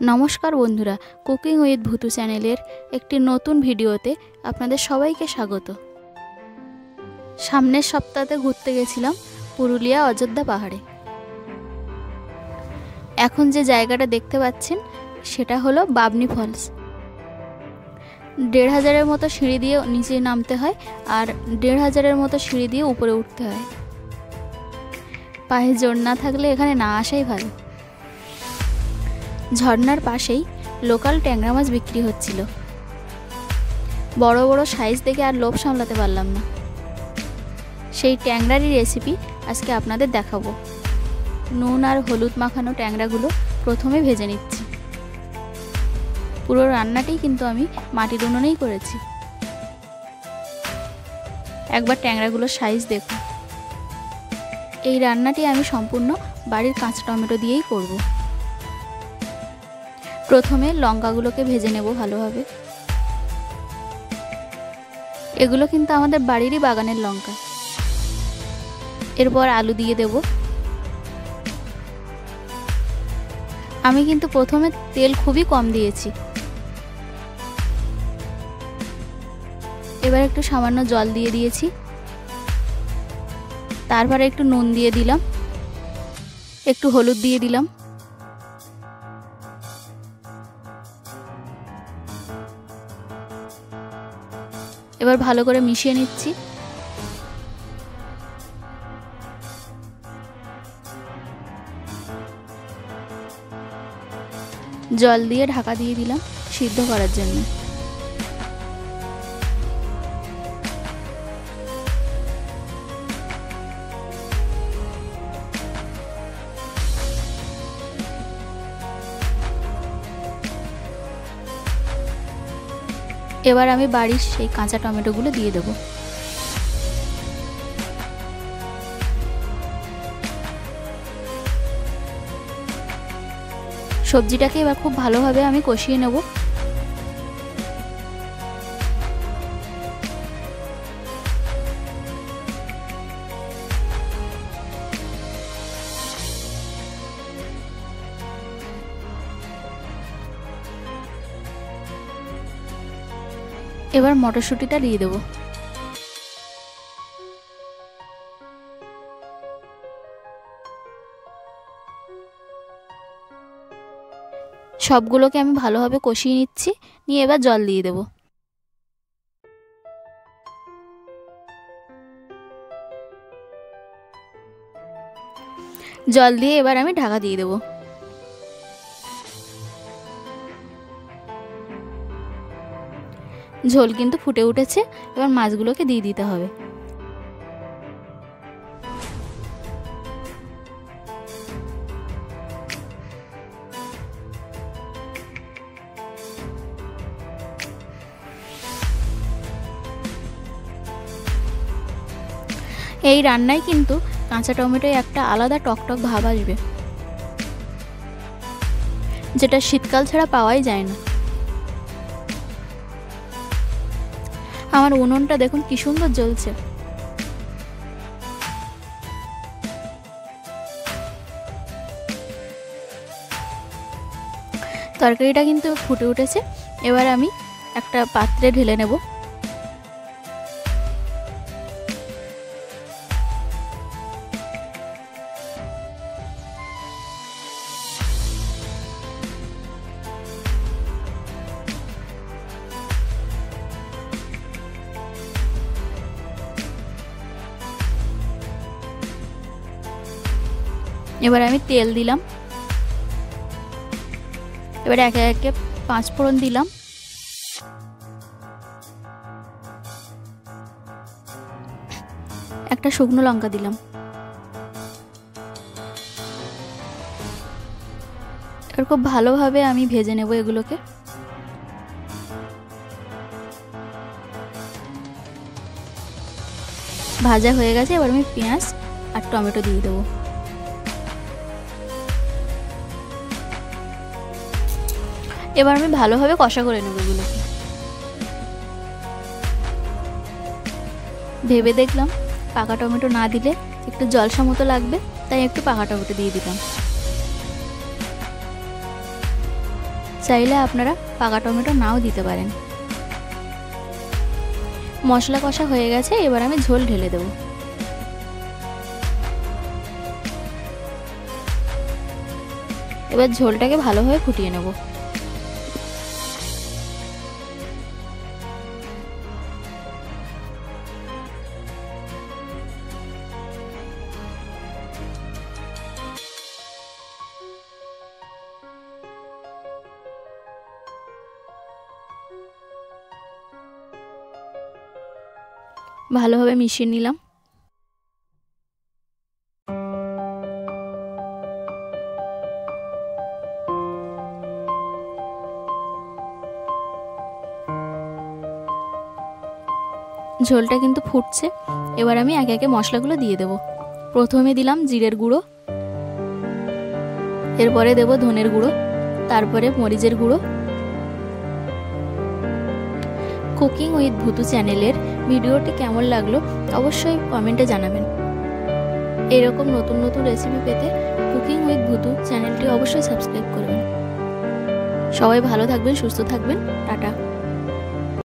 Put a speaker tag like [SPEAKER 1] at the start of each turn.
[SPEAKER 1] নমস্কার বন্ধুরা, cooking with ভুতু চ্যানেলের একটি নতুন ভিডিওতে আপনাদের সবাইকে স্বাগত। সামনের সপ্তাহে ঘুরতে গেছিলাম পুরুলিয়া অযোধ্যা পাহাড়ে। এখন যে জায়গাটা দেখতে পাচ্ছেন সেটা হলো বাবনি ফলস। 1500-এর মতো সিঁড়ি দিয়ে নিচে নামতে হয় আর 1500-এর মতো সিঁড়ি দিয়ে উপরে উঠতে হয়। পায়ে জোর না থাকলে এখানে না আসাই ভালো। ঝর্ণার পাশেই লোকাল ট্যাংরা মাছ বিক্রি হচ্ছিল। বড় বড় সাইজ দেখে আর লোভ সামলাতে পারলাম না। সেই ট্যাংরারই রেসিপি আজকে আপনাদের দেখাবো। নুন আর হলুদ মাখানো ট্যাংরাগুলো প্রথমে ভেজে নিচ্ছি। পুরো রান্নাটি কিন্তু আমি মাটির উনুনেই করেছি। একবার ট্যাংরাগুলোর সাইজ দেখুন। এই রান্নাটি আমি সম্পূর্ণ বাড়ির কাঁচা টমেটো দিয়েই করব। প্রথমে লঙ্কাগুলোকে ভেজে নেব ভালোভাবে। এগুলো কিন্তু আমাদের বাড়িরই বাগানের লঙ্কা। এরপর আলু দিয়ে দেব। আমি কিন্তু প্রথমে তেল খুবই কম দিয়েছি। এবার একটু সামান্য জল দিয়ে দিয়েছি। তারপরে একটু নুন দিয়ে দিলাম, একটু হলুদ দিয়ে দিলাম। এবার ভালো করে মিশিয়ে নিচ্ছি। জল দিয়ে ঢাকা দিয়ে দিলাম সিদ্ধ করার জন্য। এবার আমি বাড়ির সেই কাঁচা টমেটোগুলো দিয়ে দেব। সবজিটাকে এবার খুব ভালোভাবে আমি কষিয়ে নেব। এবার মটরশুঁটিটা দিয়ে দেব। সবগুলোকে আমি ভালোভাবে কষিয়ে নিচ্ছি। নিয়ে এবার জল দিয়ে দেব। জল দিয়ে এবার আমি ঢাকা দিয়ে দেব। ঝোল কিন্তু ফুটে উঠেছে। এবার মাছগুলোকে দিয়ে দিতে হবে। এই রান্নায় কিন্তু কাঁচা টমেটোয় একটা আলাদা টকটক ভাব আসবে, যেটা শীতকাল ছাড়া পাওয়াই যায় না। আমার উনুনটা দেখুন কি সুন্দর জ্বলছে। তরকারিটা কিন্তু ফুটে উঠেছে। এবার আমি একটা পাত্রে ঢেলে নেব। এবার আমি তেল দিলাম। এবার একে একে 5 ফোড়ন দিলাম। একটা শুকনো লঙ্কা দিলাম। এবার খুব ভালোভাবে আমি ভেজে নেব এগুলোকে। ভাজা হয়ে গেছে। এবার আমি পেঁয়াজ আর টমেটো দিয়ে দেবো। এবার আমি ভালোভাবে কষা করে নেব এগুলোকে। ভেবে দেখলাম পাকা টমেটো না দিলে একটু জলসা মতো লাগবে, তাই একটু পাকা টমেটো দিয়ে দিলাম। চাইলে আপনারা পাকা টমেটো নাও দিতে পারেন। মশলা কষা হয়ে গেছে, এবার আমি ঝোল ঢেলে দেব। এবার ঝোলটাকে ভালোভাবে ফুটিয়ে নেব। ভালোভাবে মিশিয়ে নিলাম। ঝোলটা কিন্তু ফুটছে, এবার আমি একে একে মশলাগুলো দিয়ে দেব। প্রথমে দিলাম জিরের গুঁড়ো, এরপরে দেব ধনের গুঁড়ো, তারপরে মরিচের গুঁড়ো। কুকিং উইথ ভুতু চ্যানেলের ভিডিওটি কেমন লাগলো অবশ্যই কমেন্টে জানাবেন। এরকম নতুন নতুন রেসিপি পেতে কুকিং উইথ ভুতু চ্যানেলটি অবশ্যই সাবস্ক্রাইব করবেন। সবাই ভালো থাকবেন, সুস্থ থাকবেন, টাটা।